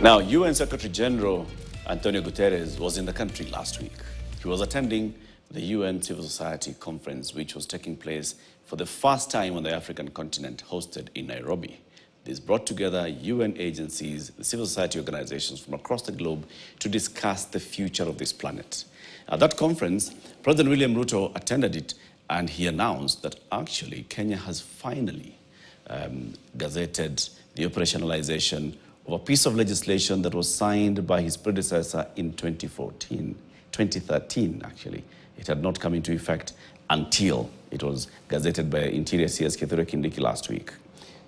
Now, UN Secretary General Antonio Guterres was in the country last week. He was attending the UN Civil Society Conference, which was taking place for the first time on the African continent, hosted in Nairobi. This brought together UN agencies, the civil society organizations from across the globe to discuss the future of this planet. At that conference, President William Ruto attended it, and he announced that actually Kenya has finally gazetted the operationalization of a piece of legislation that was signed by his predecessor in 2013 actually. It had not come into effect until it was gazetted by Interior CS Kithure Kindiki last week.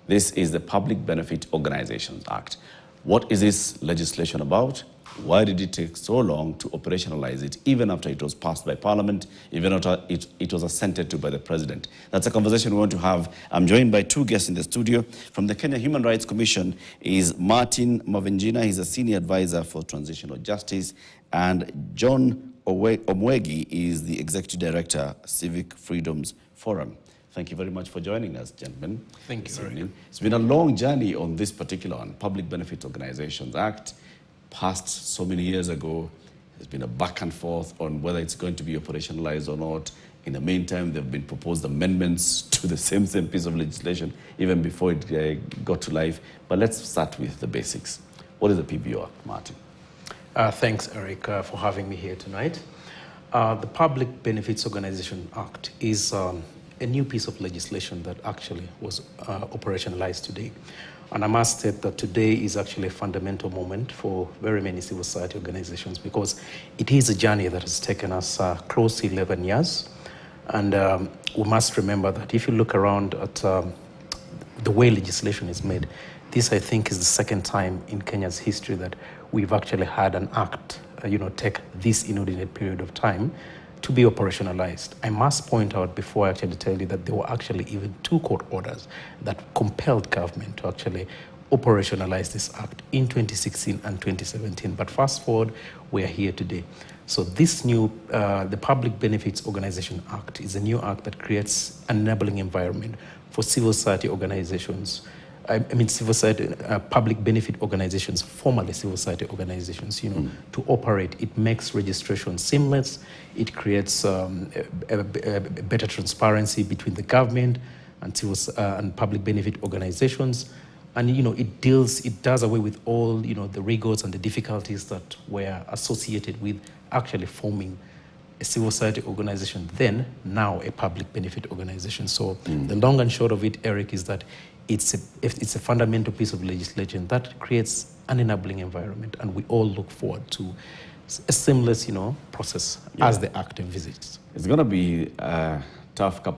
This is the Public Benefit Organizations Act. What is this legislation about? Why did it take so long to operationalize it, even after it was passed by Parliament, even after it was assented to by the President? That's a conversation we want to have. I'm joined by two guests in the studio. From the Kenya Human Rights Commission is Martin Mvenjina. He's a senior advisor for transitional justice. And John Omwegi is the executive director, Civic Freedoms Forum. Thank you very much for joining us, gentlemen. Thank you. It's been a long journey on this particular one, Public Benefit Organizations Act. Passed so many years ago. There's been a back and forth on whether it's going to be operationalized or not. In the meantime, there have been proposed amendments to the same piece of legislation even before it got to life. But let's start with the basics. What is the PBO Act, Martin? Thanks, Eric, for having me here tonight. The Public Benefits Organization Act is a new piece of legislation that actually was operationalized today. And I must state that today is actually a fundamental moment for very many civil society organizations because it is a journey that has taken us close to 11 years. And we must remember that if you look around at the way legislation is made, this, I think, is the second time in Kenya's history that we've actually had an act, take this inordinate period of time to be operationalized. I must point out before I actually tell you that there were actually even two court orders that compelled government to actually operationalize this act in 2016 and 2017. But fast forward, we are here today. So this new, the Public Benefits Organization Act is a new act that creates an enabling environment for civil society organizations, civil society, public benefit organizations, formerly civil society organizations, to operate. It makes registration seamless. It creates a better transparency between the government and and public benefit organizations. And, it does away with all, the rigors and the difficulties that were associated with actually forming a civil society organization, now a public benefit organization. So the long and short of it, Eric, is that it's a fundamental piece of legislation that creates an enabling environment, and we all look forward to a seamless, process as the act envisages. It's going to be a tough couple